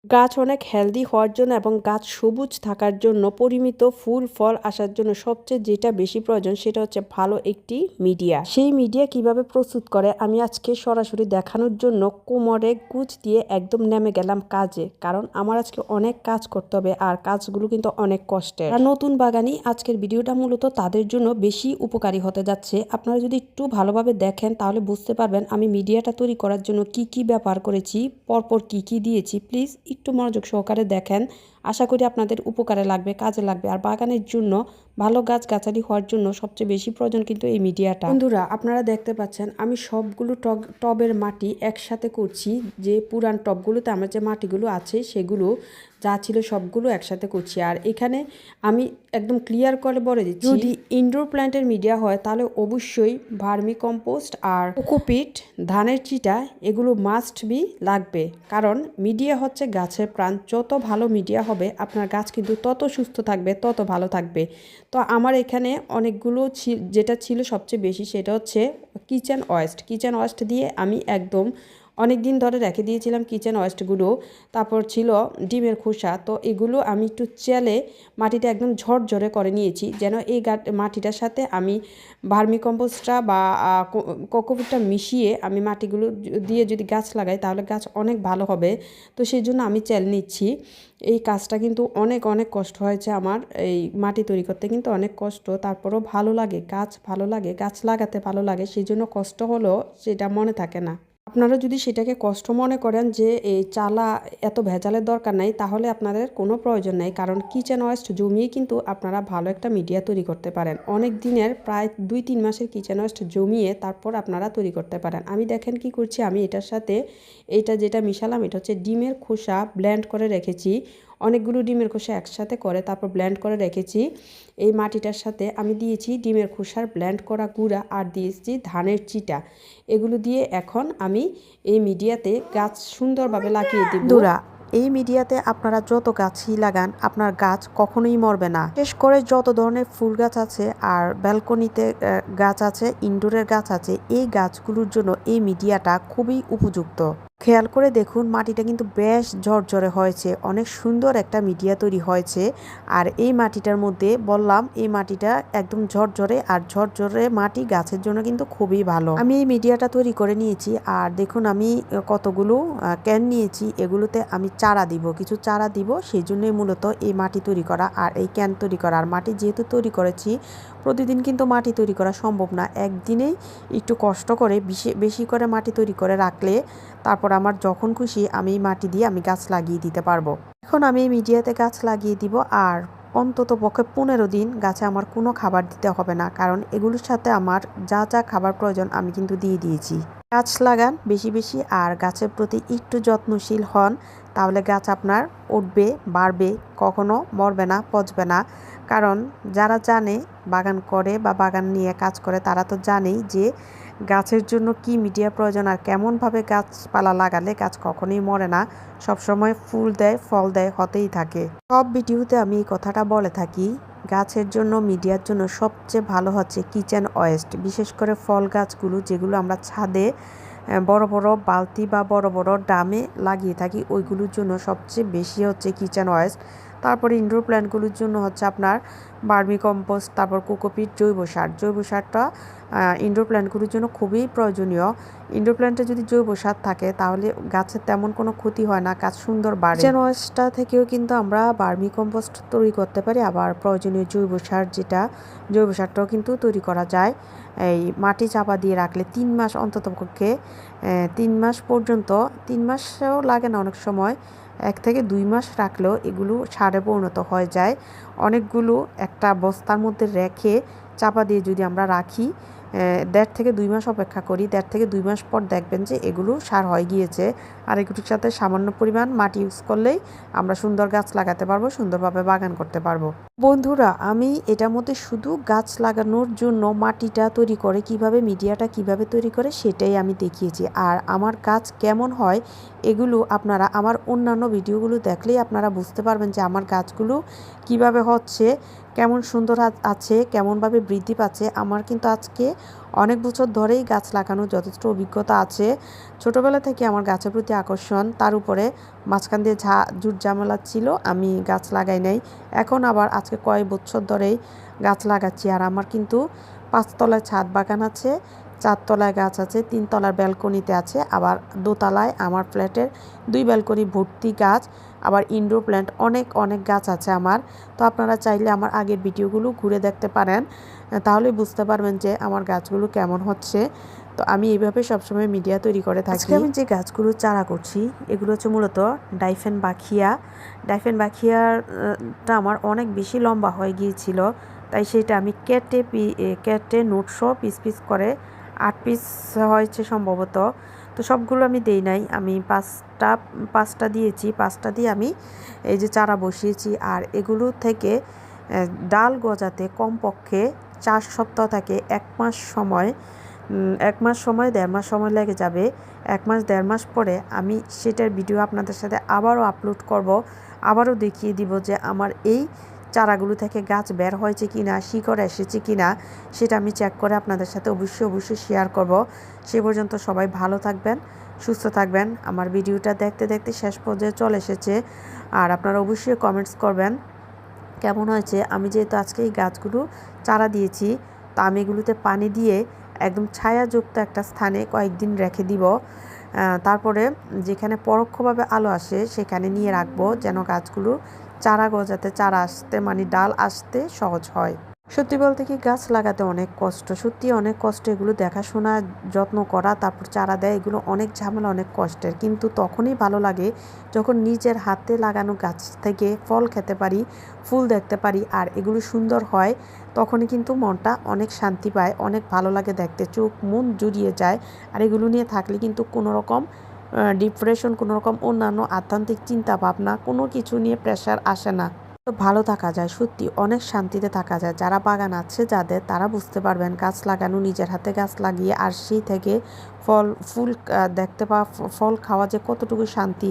গাছ অনেক হেলদি হওয়ার জন্য এবং গাছ সবুজ থাকার জন্য পরিমিত ফুল ফল আসার জন্য সবচেয়ে যেটা বেশি প্রয়োজন সেটা হচ্ছে ভালো একটি মিডিয়া। সেই মিডিয়া কিভাবে প্রস্তুত করে আমি আজকে সরাসরি দেখানোর জন্য কোমরে গুজ দিয়ে একদম নেমে গেলাম কাজে, কারণ আমার আজকে অনেক কাজ করতে হবে আর কাজগুলো কিন্তু অনেক কষ্টের। আর নতুন বাগানি আজকের ভিডিওটা মূলত তাদের জন্য বেশি উপকারী হতে যাচ্ছে। আপনারা যদি একটু ভালোভাবে দেখেন তাহলে বুঝতে পারবেন আমি মিডিয়াটা তৈরি করার জন্য কি কি ব্যবহার করেছি, পরপর কি কি দিয়েছি। প্লিজ একটু মনোযোগ সহকারে দেখেন, আশা করি আপনাদের উপকারে লাগবে, কাজে লাগবে। আর বাগানের জন্য ভালো গাছগাছালি হওয়ার জন্য সবচেয়ে বেশি প্রয়োজন কিন্তু এই মিডিয়াটা। বন্ধুরা আপনারা দেখতে পাচ্ছেন আমি সবগুলো টবের মাটি একসাথে করছি। যে পুরান টবগুলোতে আমার যে মাটিগুলো আছে সেগুলো যা ছিল সবগুলো একসাথে করছি। আর এখানে আমি একদম ক্লিয়ার করে বলে দিচ্ছি, যদি ইনডোর প্ল্যান্টের মিডিয়া হয় তাহলে অবশ্যই ভার্মি কম্পোস্ট আর কোকোপিট, ধানের চিটা এগুলো মাস্ট বি লাগবে। কারণ মিডিয়া হচ্ছে গাছের প্রাণ। যত ভালো মিডিয়া হবে আপনার গাছ কিন্তু তত সুস্থ থাকবে, তত ভালো থাকবে। তো আমার এখানে অনেকগুলো যেটা ছিল সবচেয়ে বেশি সেটা হচ্ছে কিচেন ওয়েস্ট দিয়ে আমি একদম অনেক দিন ধরে রেখে দিয়েছিলাম কিচেন ওয়েস্টগুলো। তারপর ছিল ডিমের খোসা। তো এগুলো আমি একটু চেলে মাটিটা একদম ঝরঝরে করে নিয়েছি, যেন এই মাটিটার সাথে আমি ভার্মি কম্পোস্টটা বা কোকোপিটটা মিশিয়ে আমি মাটিগুলো দিয়ে যদি গাছ লাগাই তাহলে গাছ অনেক ভালো হবে। তো সেই জন্য আমি চেলে নিচ্ছি। এই কাজটা কিন্তু অনেক অনেক কষ্ট হয়েছে আমার। এই মাটি তৈরি করতে কিন্তু অনেক কষ্ট, তারপরও ভালো লাগে, গাছ ভালো লাগে, গাছ লাগাতে ভালো লাগে। সেই জন্য কষ্ট হলেও সেটা মনে থাকে না। আপনারা যদি সেটাকে কষ্ট মনে করেন যে এই চালা এত ভেজালের দরকার নাই, তাহলে আপনাদের কোনো প্রয়োজন নেই। কারণ কিচেন ওয়েস্ট জমিয়ে কিন্তু আপনারা ভালো একটা মিডিয়া তৈরি করতে পারেন। অনেক দিনের প্রায় 2-3 মাসের কিচেন ওয়েস্ট জমিয়ে তারপর আপনারা তৈরি করতে পারেন। আমি দেখেন কি করছি, আমি এটার সাথে এইটা যেটা মিশালাম এটা হচ্ছে ডিমের খোসা ব্লেন্ড করে রেখেছি। অনেকগুলো ডিমের খোসা একসাথে করে তারপর ব্লেন্ড করে রেখেছি। এই মাটিটার সাথে আমি দিয়েছি ডিমের খোসার ব্লেন্ড করা গুঁড়া আর দিয়েছি ধানের চিটা। এগুলো দিয়ে এখন আমি এই মিডিয়াতে গাছ সুন্দরভাবে লাগিয়ে দিব। এই মিডিয়াতে আপনারা যত গাছই লাগান আপনার গাছ কখনোই মরবে না। বিশেষ করে যত ধরনের ফুল গাছ আছে আর ব্যালকনিতে গাছ আছে, ইনডোরের গাছ আছে, এই গাছগুলোর জন্য এই মিডিয়াটা খুবই উপযুক্ত। খেয়াল করে দেখুন মাটিটা কিন্তু বেশ ঝরঝরে হয়েছে, অনেক সুন্দর একটা মিডিয়া তৈরি হয়েছে। আর এই মাটিটার মধ্যে বললাম এই মাটিটা একদম ঝরঝরে, আর ঝরঝরে মাটি গাছের জন্য কিন্তু খুবই ভালো। আমি এই মিডিয়াটা তৈরি করে নিয়েছি। আর দেখুন আমি কতগুলো ক্যান নিয়েছি, এগুলোতে আমি চারা দিব, কিছু চারা দিব। সেই জন্যই মূলত এই মাটি তৈরি করা আর এই ক্যান তৈরি করা। আর মাটি যেহেতু তৈরি করেছি, প্রতিদিন কিন্তু মাটি তৈরি করা সম্ভব না। একদিনেই একটু কষ্ট করে বেশি করে মাটি তৈরি করে রাখলে তারপর আমার যখন খুশি আমি মাটি দিয়ে আমি গাছ লাগিয়ে দিতে পারবো। এখন আমি মিডিয়াতে গাছ লাগিয়ে দিব। আর অন্তত পক্ষে 15 দিন গাছে আমার কোনো খাবার দিতে হবে না, কারণ এগুলোর সাথে আমার যা যা খাবার প্রয়োজন আমি কিন্তু দিয়ে দিয়েছি। গাছ লাগান বেশি বেশি আর গাছের প্রতি একটু যত্নশীল হন, তাহলে গাছ আপনার উঠবে, বাড়বে, কখনো মরবে না, পচবে না। কারণ যারা জানে বাগান করে বা বাগান নিয়ে কাজ করে তারা তো জানেই যে গাছের জন্য কি মিডিয়া প্রয়োজন আর কেমনভাবে গাছপালা লাগালে গাছ কখনোই মরে না, সবসময় ফুল দেয়, ফল দেয়, হতেই থাকে। সব ভিডিওতে আমি এই কথাটা বলে থাকি, গাছের জন্য মিডিয়ার জন্য সবচেয়ে ভালো হচ্ছে কিচেন ওয়েস্ট। বিশেষ করে ফল গাছগুলো যেগুলো আমরা ছাদে বড় বড় বালতি বা বড় বড় ড্রামে লাগিয়ে থাকি, ওইগুলোর জন্য সবচেয়ে বেশি হচ্ছে কিচেন ওয়েস্ট। তারপরে ইনডোর প্ল্যান্টগুলোর জন্য হচ্ছে আপনার ভার্মি কম্পোস্ট, তারপর কোকোপিট, জৈব সারটা ইনডোর প্ল্যান্টগুলোর জন্য খুবই প্রয়োজনীয়। ইনডোর প্ল্যান্টে যদি জৈব সার থাকে তাহলে গাছের তেমন কোনো ক্ষতি হয় না, গাছ সুন্দর বাড়ে। কিচেন ওয়েস্টটা থেকেও কিন্তু আমরা ভার্মি কম্পোস্ট তৈরি করতে পারি, আবার প্রয়োজনীয় জৈব সার যেটা জৈব সারটাও কিন্তু তৈরি করা যায়। এই মাটি চাপা দিয়ে রাখলে 3 মাস অন্ততপক্ষে 3 মাস পর্যন্ত, 3 মাসও লাগে না অনেক সময়, 1 থেকে 2 মাস রাখলেও এগুলো সারে পরিণত হয়ে যায়। অনেকগুলো একটা বস্তার মধ্যে রেখে চাপা দিয়ে যদি আমরা রাখি, 1.5 থেকে 2 মাস অপেক্ষা করি, 1.5 থেকে 2 মাস পর দেখবেন যে এগুলো সার হয়ে গিয়েছে। আর এগুলোর সাথে সামান্য পরিমাণ মাটি ইউজ করলেই আমরা সুন্দর গাছ লাগাতে পারবো, সুন্দরভাবে বাগান করতে পারবো। বন্ধুরা আমি এটার মধ্যে শুধু গাছ লাগানোর জন্য মাটিটা তৈরি করে কিভাবে মিডিয়াটা কিভাবে তৈরি করে সেটাই আমি দেখিয়েছি। আর আমার গাছ কেমন হয় এগুলো আপনারা আমার অন্যান্য ভিডিওগুলো দেখলেই আপনারা বুঝতে পারবেন যে আমার গাছগুলো কিভাবে হচ্ছে, কেমন সুন্দর আছে, কেমনভাবে বৃদ্ধি পাচ্ছে। আমার কিন্তু আজকে অনেক বছর ধরেই গাছ লাগানোর যথেষ্ট অভিজ্ঞতা আছে। ছোটোবেলা থেকে আমার গাছের প্রতি আকর্ষণ, তার উপরে মাঝখান দিয়ে ঝুট ঝামেলা ছিল, আমি গাছ লাগাই নাই। এখন আবার আজকে কয়েক বছর ধরেই গাছ লাগাচ্ছি। আর আমার কিন্তু 5 তলায় ছাদ বাগান আছে, 4 তলায় গাছ আছে, 3 তলার ব্যালকনিতে আছে, আবার দোতলায় আমার ফ্ল্যাটের 2 ব্যালকনি ভর্তি গাছ, আবার ইনডোর প্ল্যান্ট অনেক অনেক গাছ আছে আমার। তো আপনারা চাইলে আমার আগের ভিডিওগুলো ঘুরে দেখতে পারেন, তাহলে বুঝতে পারবেন যে আমার গাছগুলো কেমন হচ্ছে। তো আমি এইভাবে সবসময় মিডিয়া তৈরি করে থাকি। আজকে আমি যে গাছগুলো চারা করছি এগুলো হচ্ছে মূলত ডাইফেন বাখিয়া। ডাইফেন বাখিয়াটা আমার অনেক বেশি লম্বা হয়ে গিয়েছিল, তাই সেটা আমি কেটে নোটসহ পিস পিস করে 8 পিস হয়েছে সম্ভবত। তো সবগুলো আমি দেই নাই, আমি পাঁচটা দিয়েছি। 5টা দিয়ে আমি এই যে চারা বসিয়েছি। আর এগুলো থেকে ডাল গজাতে কমপক্ষে 4 সপ্তাহ থেকে 1 মাস সময়, 1 মাস সময় 1.5 মাস সময় লেগে যাবে। 1 মাস 1.5 মাস পরে আমি সেটার ভিডিও আপনাদের সাথে আবারও আপলোড করব, আবারও দেখিয়ে দিব যে আমার এই চারাগুলো থেকে গাছ বের হয়েছে কিনা, শিকড় এসেছে কিনা, সেটা আমি চেক করে আপনাদের সাথে অবশ্যই শেয়ার করব। সে পর্যন্ত সবাই ভালো থাকবেন, সুস্থ থাকবেন। আমার ভিডিওটা দেখতে দেখতে শেষ পর্যায়ে চলে এসেছে। আর আপনারা অবশ্যই কমেন্টস করবেন কেমন হয়েছে। আমি যেহেতু আজকে এই গাছগুলো চারা দিয়েছি, তো আমি এগুলোতে পানি দিয়ে একদম ছায়াযুক্ত একটা স্থানে কয়েকদিন রেখে দিব। তারপরে যেখানে পরোক্ষভাবে আলো আসে সেখানে নিয়ে রাখবো, যেন গাছগুলো চারা গজাতে, চারা আসতে মানে ডাল আসতে সহজ হয়। সত্যি বলতে কি গাছ লাগাতে অনেক কষ্ট, সত্যি অনেক কষ্ট। এগুলো দেখাশোনা, যত্ন করা, তারপর চারা দেয়, এগুলো অনেক ঝামেলা, অনেক কষ্টের। কিন্তু তখনই ভালো লাগে যখন নিজের হাতে লাগানো গাছ থেকে ফল খেতে পারি, ফুল দেখতে পারি, আর এগুলো সুন্দর হয়। তখনই কিন্তু মনটা অনেক শান্তি পায়, অনেক ভালো লাগে দেখতে, চোখ মন জুড়িয়ে যায়। আর এগুলো নিয়ে থাকলে কিন্তু কোনো রকম ডিপ্রেশন, কোনো রকম অন্যান্য আধ্যাত্মিক চিন্তা ভাবনা, কোনো কিছু নিয়ে প্রেশার আসে না। তো ভালো থাকা যায়, সত্যি অনেক শান্তিতে থাকা যায়। যারা বাগান আছে যাদের, তারা বুঝতে পারবেন গাছ লাগানো, নিজের হাতে গাছ লাগিয়ে আর সেই থেকে ফুল দেখতে পাওয়া, ফল খাওয়া যে কতটুকু শান্তি।